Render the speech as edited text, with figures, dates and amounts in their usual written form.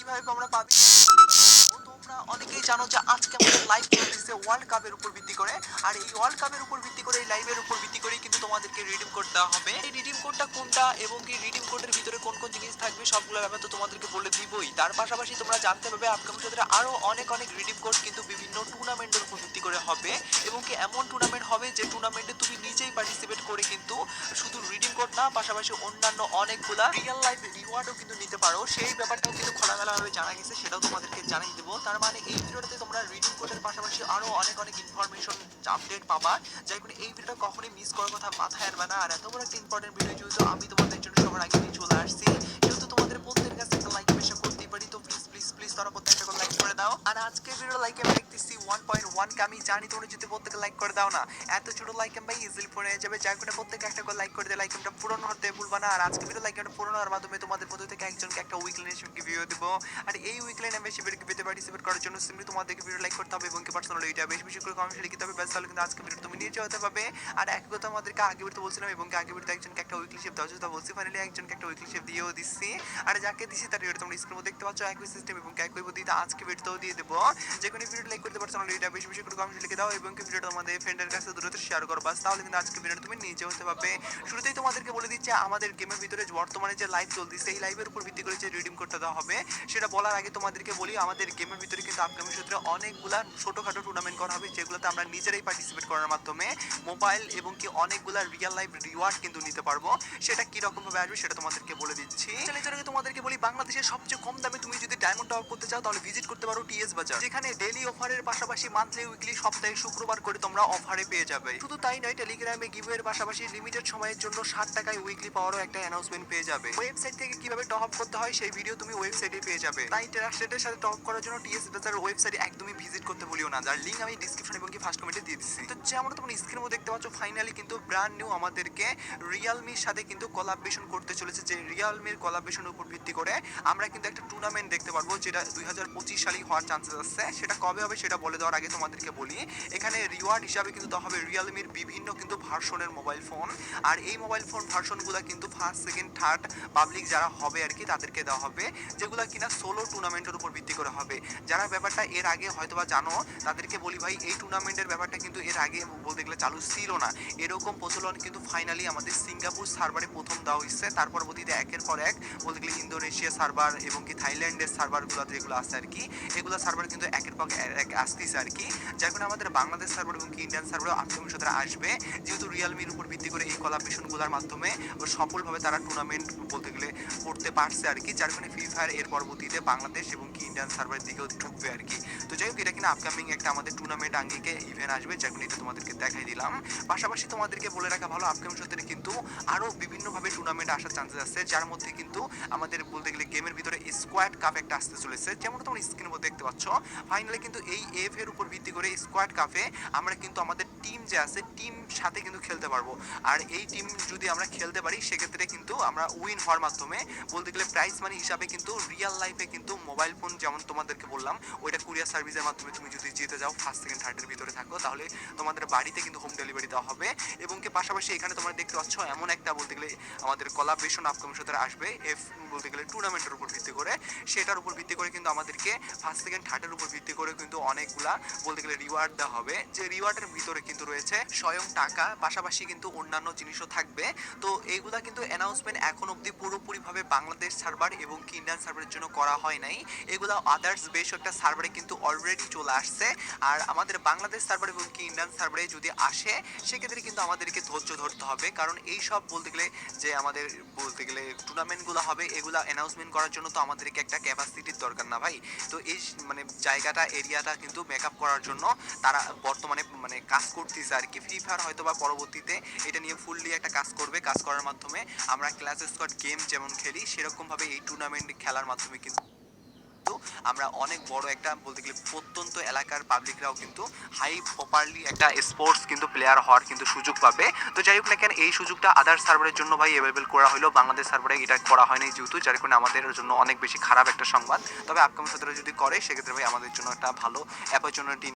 কিভাবে আমরা পাবি। তোমরা অনেকেই জানো যে আজকে আমাদের লাইভ চলতেছে ওয়ার্ল্ড কাপের উপর ভিত্তি করে। আর এই ওয়ার্ল্ড কাপের উপর ভিত্তি করে এই লাইভের উপর ভিত্তি করে কিন্তু তোমাদেরকে রিডিম কোড দেওয়া হবে। এই রিডিম কোডটা কোনটা এবং কি রিডিম কোডের ভিতরে কোন কোন জিনিস থাকবে সবগুলো ব্যাপার তো তোমাদেরকে বলে দিবই। তার পাশাপাশি তোমরা জানতে পারবে আপকামিং সপ্তাহে আরো অনেক অনেক রিডিম কোড কিন্তু বিভিন্ন টুর্নামেন্টের উপর ভিত্তি করে হবে এবং কি এমন টুর্নামেন্ট হবে যে টুর্নামেন্টে তুমি নিজেই পার্টিসিপেট করে কিন্তু শুধু রিডিম কোড না পাশাপাশি অন্যান্য অনেকগুলা রিয়েল লাইফ রিওয়ার্ডও কিন্তু নিতে পারো। সেই ব্যাপারটাও কিন্তু খোলামেলা ভাবে জানা গেছে, সেটাও তোমাদেরকে জানিয়ে দেবো। তার মানে এই ভিডিওটাতে তোমরা রিডিং কোডের পাশাপাশি আরো অনেক অনেক ইনফরমেশন আপডেট পাবা, যাই করে এই ভিডিওটা কখনোই মিস করার কথা মাথায় আনবে না। আর এত বড় একটা ইম্পর্টেন্ট ভিডিও যেহেতু আমি তোমাদের জন্য সবার আগে নিয়ে চলে আসছি, যেহেতু তোমাদের প্রত্যেকের কাছে একটা লাইক পেশা করতেই পারি, তো প্লিজ প্লিজ প্লিজ তারা প্রত্যেকটা করে লাইক করে দাও। আর আজকে ভিডিও লাইক আমি দেখতেছি 1.1 কে। আমি জানি তোমরা যদি প্রত্যেকে লাইক করে দাও না, এত ছোট লাইক ভাই ইজিলি পড়ে যাবে, যাই করে প্রত্যেকে একটা করে লাইক করে দিয়ে লাইক এমটা পূরণ হতে ভুলবা না। আর আজকে ভিডিও লাইক এমটা পূরণ হওয়ার মাধ্যমে তোমাদের মধ্যে থেকে একজনকে একটা উইকলি নেশনকে ভিডিও দেবো। আর এই উইকলি মেম্বারশিপের পেতে পার্টিসিপেট করার জন্য সিম্পলি তোমাদেরকে ভিডিও লাইক করতে হবে এবং কি পার্সোনালি এটা বেশি বেশি করে কমেন্টে লিখতে হবে, ব্যাস তাহলে কিন্তু আজকে ভিডিও তুমি নিয়ে যেতে পারবে। আর এক কথা আমাদেরকে আগে ভিডিওতে বলছিলাম এবং কি আগে ভিডিওতে একজনকে একটা উইকলি শেপ দাও, যেটা বলছি ফাইনালি একজনকে একটা উইকলি শেপ দিয়েও দিচ্ছি। আর যাকে দিছি তার ভিডিও তোমরা স্ক্রিনে দেখতে পাচ্ছ একই সিস্টেম এবং একই পদ্ধতিতে আজকে ভিডিওতেও দিয়ে দেবো। যে কোনো ভিডিও লাইক করতে পারসোনালি এটা বেশি বেশি করে কমেন্টে লিখে দাও এবং কি ভিডিওটা আমাদের ফ্রেন্ডের কাছে দ্রুত শেয়ার করো, বাস তাহলে কিন্তু আজকে ভিডিও তুমি নিয়ে যেতে পারবে। শুরুতেই তোমাদেরকে বলে দিচ্ছি আমাদের গেমের ভিতরে বর্তমানে যে লাইভ চলতেছে এই লাইভের উপর ভিত্তি করে যে রিডিম কোডটা দেওয়া হবে সেটা বলার আগে তোমাদেরকে বলি আমাদের গেমের ভিতরে কিন্তু আপকামিং সূত্রে অনেকগুলা ছোটখাটো টুর্নামেন্ট করা হবে, যেগুলোতে আমরা নিজেরাই পার্টিসিপেট করার মাধ্যমে মোবাইল এবং কি অনেকগুলা রিয়েল লাইফ রিওয়ার্ড কিন্তু নিতে পারবো। সেটা কি রকম ভাবে আসবে সেটা তোমাদেরকে বলে দিচ্ছি। তোমাদেরকে বলি বাংলাদেশের সবচেয়ে কম দামে তুমি যদি ডায়মন্ড টপ করতে চাও তাহলে ভিজিট করতে পারো টিএস বাজার, যেখানে ডেইলি অফারের পাশাপাশি মান্থলি উইকলি সপ্তাহে শুক্রবার করে তোমরা অফারে পেয়ে যাবে। শুধু তাই নয়, টেলিগ্রামে গিভওয়ের পাশাপাশি লিমিটেড সময়ের জন্য 60 টাকায় উইকলি পাওয়ারও একটা অ্যানাউন্সমেন্ট পেয়ে যাবে। ওয়েবসাইট থেকে কিভাবে টপ আপ করতে হয় সেই ভিডিও তুমি ওয়েবসাইটে পেয়ে যাবে। তাই ট্রাস্টেডের সাথে টপ করার জন্য টিএস বাজারের ওয়েবসাইটে একদমই ভিজিট করতে ভুলিও না, যার লিংক আমি ডিসক্রিপশন এবং কি ফার্স্ট কমেন্টে দিয়ে দিচ্ছি। তো যেমন তোমরা স্ক্রিনে মধ্যে দেখতে পাচ্ছ ফাইনালি কিন্তু ব্র্যান্ড নিউ আমাদেরকে রিয়েলমির সাথে কিন্তু কোলাবরেশন করতে চলেছে, যে রিয়েলমির কোলাবরেশনের উপর ভিত্তি করে আমরা কিন্তু একটা টুর্নামেন্ট দেখতে পারবো যেটা 2025 সালেই হওয়ার চান্সেস আছে। সেটা কবে হবে সেটা বলে দেওয়ার আগে তোমাদেরকে বলি এখানে রিওয়ার্ড হিসাবে কিন্তু দেওয়া হবে রিয়েলমির বিভিন্ন কিন্তু ভার্সনের মোবাইল ফোন। আর এই মোবাইল ফোন ভার্সনগুলো কিন্তু ফার্স্ট সেকেন্ড থার্ড পাবলিক যারা হবে আর কি তাদেরকে দেওয়া হবে, যেগুলো কিনা সোলো টুর্নামেন্টের উপর ভিত্তি করে হবে। যারা ব্যাপারটা এর আগে হয়তোবা জানো তাদেরকে বলি ভাই এই টুর্নামেন্টের ব্যাপারটা কিন্তু এর আগে বলতে গেলে চালু ছিল না। এরকম প্রচলন কিন্তু ফাইনালি আমাদের সিঙ্গাপুর সার্ভারে প্রথম দেওয়া হয়েছে, তার পরবর্তীতে একের পর এক বলতে গেলে ইন্দোনেশিয়া সার্ভার এবং কি থাইল্যান্ডের সার্ভারগুলো যেগুলো আছে আর কি এগুলো সার্ভার কিন্তু একের পর এক আসতেছে আর কি। যার কারণে আমাদের বাংলাদেশ সার্ভার এবং কি ইন্ডিয়ান সার্ভারও আপকামিং সপ্তাহে আসবে, যেহেতু রিয়েলমির উপর ভিত্তি করে এই কোলাবরেশনগুলোর মাধ্যমে সফলভাবে তারা টুর্নামেন্ট বলতে গেলে করতে পারছে আর কি। যার কারণে ফ্রি ফায়ার এর পরবর্তীতে বাংলাদেশ এবং কি ইন্ডিয়ান সার্ভারের দিকেও ঢুকবে আর কি। তো যাই হোক এটা কিনা আপকামিং একটা আমাদের টুর্নামেন্ট আঙ্গিকে ইভেন্ট আসবে, যার কারণে এটা তোমাদেরকে দেখাই দিলাম। পাশাপাশি তোমাদেরকে বলে রাখা ভালো আপকামিং সপ্তাহে কিন্তু আরো বিভিন্নভাবে টুর্নামেন্ট আসার চান্সেস আছে, যার মধ্যে কিন্তু আমাদের বলতে গেলে গেমের ভিতরে স্কোয়াড কাপ একটা আসতে চলেছে, যেমন তোমরা স্ক্রিনের মধ্যে দেখতে পাচ্ছ। ফাইনালি কিন্তু এই এফ এর উপর ভিত্তি করে স্কোয়াড কাপে আমরা কিন্তু আমাদের টিম যে আছে টিম সাথে কিন্তু খেলতে পারবো। আর এই টিম যদি আমরা খেলতে পারি সেক্ষেত্রে কিন্তু আমরা উইন হওয়ার মাধ্যমে বলতে গেলে প্রাইজ মানি হিসাবে কিন্তু রিয়েল লাইফে কিন্তু মোবাইল ফোন যেমন তোমাদেরকে বললাম ওইটা কুরিয়ার সার্ভিসের মাধ্যমে তুমি যদি জিতে যাও ফার্স্ট সেকেন্ড থার্ডের ভিতরে থাকো তাহলে তোমাদের বাড়িতে কিন্তু হোম ডেলিভারি দেওয়া হবে। এবং কি পাশাপাশি এখানে তোমরা দেখতে পাচ্ছ এমন একটা বলতে গেলে আমাদের কোলাবরেশন আপকামিং সপ্তাহে আসবে এফ বলতে গেলে টুর্নামেন্টের উপর ভিত্তি করে। সেটার উপর ভিত্তি করে কিন্তু আমাদেরকে ফার্স্ট সেকেন্ড থার্ডের উপর ভিত্তি করে কিন্তু অনেকগুলা বলতে গেলে রিওয়ার্ড দেওয়া হবে, যে রিওয়ার্ডের ভিতরে কিন্তু রয়েছে স্বয়ং টাকা পাশাপাশি কিন্তু অন্যান্য জিনিসও থাকবে। তো এইগুলা কিন্তু অ্যানাউন্সমেন্ট এখন অব্দি পুরোপুরিভাবে বাংলাদেশ সার্ভার এবং কি ইন্ডিয়ান সার্ভারের জন্য করা হয় নাই, এগুলা আদার্স বেশ একটা সার্ভারে কিন্তু অলরেডি চলে আসছে। আর আমাদের বাংলাদেশ সার্ভার এবং কি ইন্ডিয়ান সার্ভারে যদি আসে সেক্ষেত্রে কিন্তু আমাদেরকে ধৈর্য ধরতে হবে, কারণ এই সব বলতে গেলে যে আমাদের বলতে গেলে টুর্নামেন্টগুলো হবে এগুলা অ্যানাউন্সমেন্ট করার জন্য তো আমাদেরকে একটা ক্যাপাসিটির দরকার না ভাই। তো এই মানে জায়গাটা এরিয়াটা কিন্তু মেকআপ করার জন্য তারা বর্তমানে মানে কাজ করতেছে আর কি। ফ্রি ফায়ার হয়তো বা পরবর্তীতে এটা নিয়ে ফুললি একটা কাজ করবে, কাজ করার মাধ্যমে আমরা ক্লাস স্কোয়াড গেম যেমন খেলি সেরকম ভাবে এই টুর্নামেন্ট খেলার মাধ্যমে কিন্তু আমরা অনেক বড় একটা বলতে গেলে প্রত্যন্ত এলাকার পাবলিকরাও কিন্তু হাই প্রপারলি একটা স্পোর্টস কিন্তু প্লেয়ার হওয়ার কিন্তু সুযোগ পাবে। তো যাই হোক না কেন এই সুযোগটা আদার সার্ভারের জন্য ভাই অ্যাভেলেবেল করা হলো, বাংলাদেশ সার্ভারে এটা করা হয়নি যেহেতু, যার কারণে আমাদের জন্য অনেক বেশি খারাপ একটা সংবাদ। তবে আপকামিং সপ্তাহে যদি করে সেক্ষেত্রে ভাই আমাদের জন্য একটা ভালো অপরচুনিটি